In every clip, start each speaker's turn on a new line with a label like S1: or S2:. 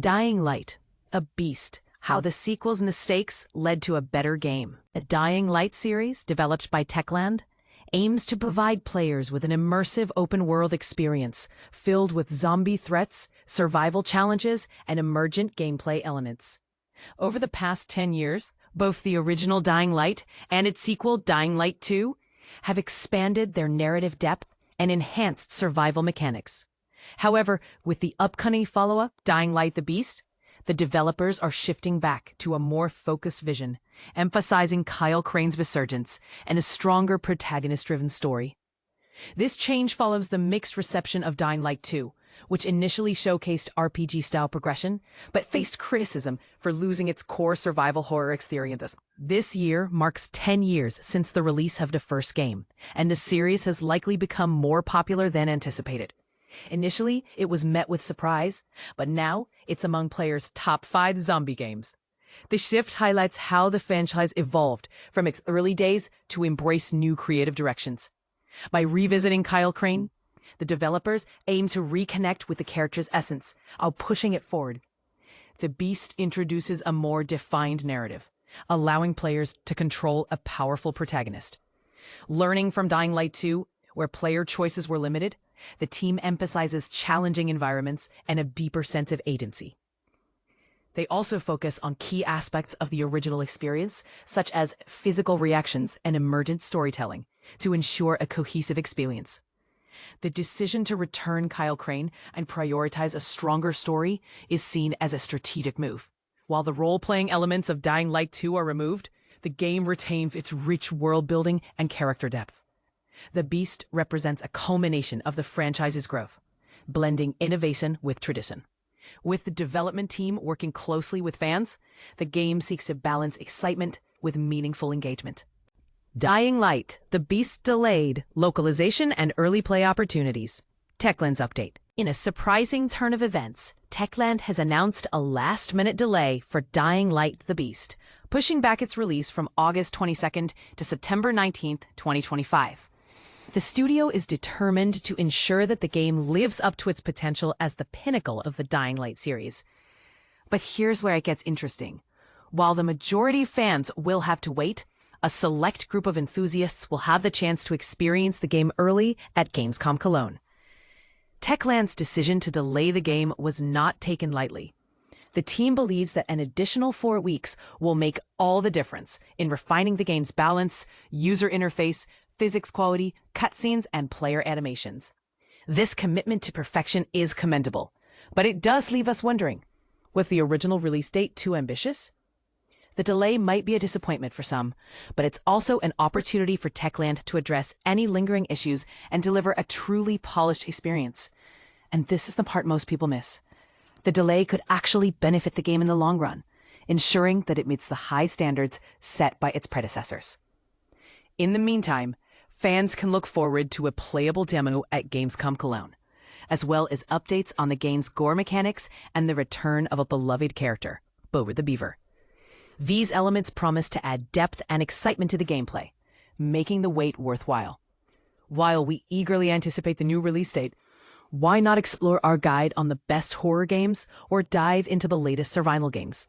S1: Dying Light, a beast. How the sequel's mistakes led to a better game. The Dying Light series, developed by Techland, aims to provide players with an immersive open-world experience filled with zombie threats, survival challenges, and emergent gameplay elements. Over the past 10 years, both the original Dying Light and its sequel, Dying Light 2, have expanded their narrative depth and enhanced survival mechanics. However, with the upcoming follow-up, Dying Light the Beast, the developers are shifting back to a more focused vision, emphasizing Kyle Crane's resurgence and a stronger protagonist-driven story. This change follows the mixed reception of Dying Light 2, which initially showcased RPG-style progression, but faced criticism for losing its core survival horror experience. This year marks 10 years since the release of the first game, and the series has likely become more popular than anticipated. Initially, it was met with surprise, but now it's among players' top 5 zombie games. The shift highlights how the franchise evolved from its early days to embrace new creative directions. By revisiting Kyle Crane, the developers aim to reconnect with the character's essence while pushing it forward. The Beast introduces a more defined narrative, allowing players to control a powerful protagonist. Learning from Dying Light 2, where player choices were limited, the team emphasizes challenging environments and a deeper sense of agency. They also focus on key aspects of the original experience, such as physical reactions and emergent storytelling, to ensure a cohesive experience. The decision to return Kyle Crane and prioritize a stronger story is seen as a strategic move. While the role-playing elements of Dying Light 2 are removed, the game retains its rich world-building and character depth. The Beast represents a culmination of the franchise's growth, blending innovation with tradition. With the development team working closely with fans, the game seeks to balance excitement with meaningful engagement. Dying Light, The Beast delayed, localization and early play opportunities. Techland's update. In a surprising turn of events, Techland has announced a last-minute delay for Dying Light the Beast, pushing back its release from August 22nd to September 19th, 2025. The studio is determined to ensure that the game lives up to its potential as the pinnacle of the Dying Light series. But here's where it gets interesting. While the majority of fans will have to wait, a select group of enthusiasts will have the chance to experience the game early at Gamescom Cologne. Techland's decision to delay the game was not taken lightly. The team believes that an additional 4 weeks will make all the difference in refining the game's balance, user interface, physics quality, cutscenes, and player animations. This commitment to perfection is commendable, but it does leave us wondering, was the original release date too ambitious? The delay might be a disappointment for some, but it's also an opportunity for Techland to address any lingering issues and deliver a truly polished experience. And this is the part most people miss. The delay could actually benefit the game in the long run, ensuring that it meets the high standards set by its predecessors. In the meantime, fans can look forward to a playable demo at Gamescom Cologne, as well as updates on the game's gore mechanics and the return of a beloved character, Bower the Beaver. These elements promise to add depth and excitement to the gameplay, making the wait worthwhile. While we eagerly anticipate the new release date, why not explore our guide on the best horror games or dive into the latest survival games?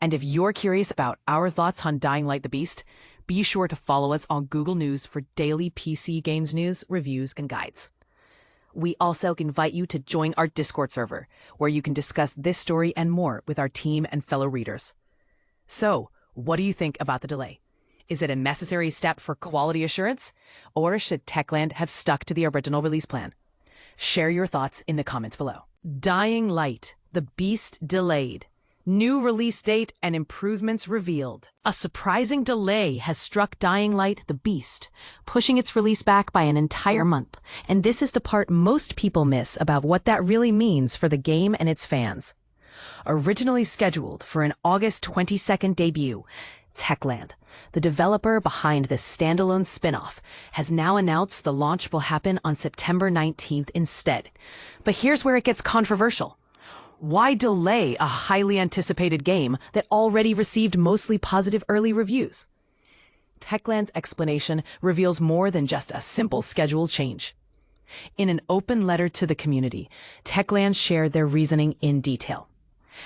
S1: And if you're curious about our thoughts on Dying Light the Beast, be sure to follow us on Google News for daily PC games news, reviews, and guides. We also invite you to join our Discord server, where you can discuss this story and more with our team and fellow readers. So, what do you think about the delay? Is it a necessary step for quality assurance? Or should Techland have stuck to the original release plan? Share your thoughts in the comments below. Dying Light, The Beast delayed. New release date and improvements revealed. A surprising delay has struck Dying Light the Beast, pushing its release back by an entire month. And this is the part most people miss about what that really means for the game and its fans. Originally scheduled for an August 22nd debut, Techland, the developer behind the standalone spin-off, has now announced the launch will happen on September 19th instead. But here's where it gets controversial. Why delay a highly anticipated game that already received mostly positive early reviews? Techland's explanation reveals more than just a simple schedule change. In an open letter to the community, Techland shared their reasoning in detail.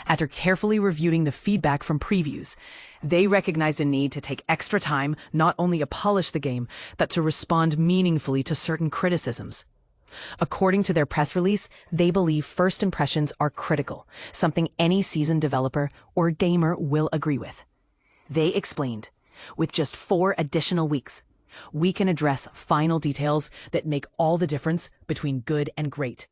S1: After carefully reviewing the feedback from previews, they recognized a need to take extra time not only to polish the game, but to respond meaningfully to certain criticisms. According to their press release, they believe first impressions are critical, something any seasoned developer or gamer will agree with. They explained, with just 4 additional weeks, we can address final details that make all the difference between good and great.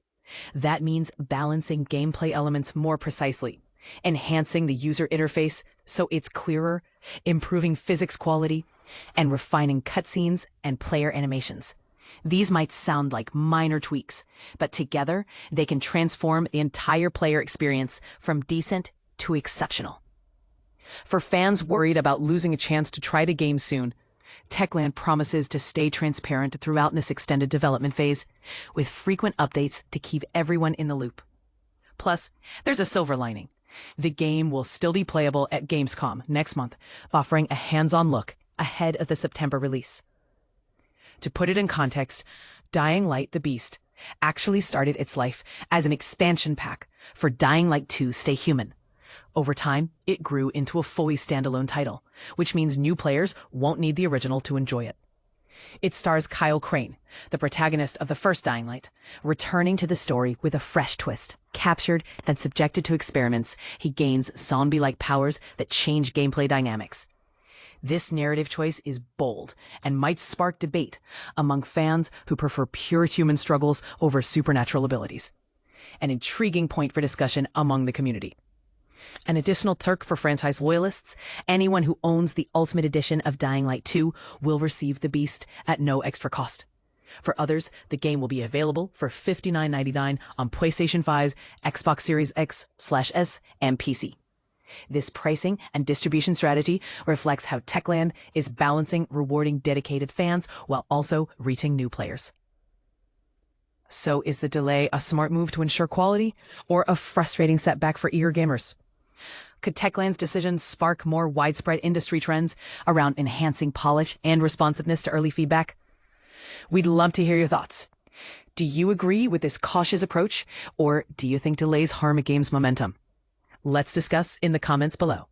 S1: That means balancing gameplay elements more precisely, enhancing the user interface so it's clearer, improving physics quality, and refining cutscenes and player animations. These might sound like minor tweaks, but together they can transform the entire player experience from decent to exceptional. For fans worried about losing a chance to try the game soon, Techland promises to stay transparent throughout this extended development phase, with frequent updates to keep everyone in the loop. Plus, there's a silver lining. The game will still be playable at Gamescom next month, offering a hands-on look ahead of the September release. To put it in context, Dying Light the Beast actually started its life as an expansion pack for Dying Light 2 Stay Human. Over time, it grew into a fully standalone title, which means new players won't need the original to enjoy it. It stars Kyle Crane, the protagonist of the first Dying Light, returning to the story with a fresh twist. Captured, then subjected to experiments, he gains zombie-like powers that change gameplay dynamics. This narrative choice is bold and might spark debate among fans who prefer pure human struggles over supernatural abilities. An intriguing point for discussion among the community. An additional perk for franchise loyalists: anyone who owns the Ultimate Edition of Dying Light 2 will receive the Beast at no extra cost. For others, the game will be available for $59.99 on PlayStation 5, Xbox Series X/S, and PC. This pricing and distribution strategy reflects how Techland is balancing rewarding dedicated fans while also reaching new players. So is the delay a smart move to ensure quality, or a frustrating setback for eager gamers? Could Techland's decision spark more widespread industry trends around enhancing polish and responsiveness to early feedback? We'd love to hear your thoughts. Do you agree with this cautious approach, or do you think delays harm a game's momentum? Let's discuss in the comments below.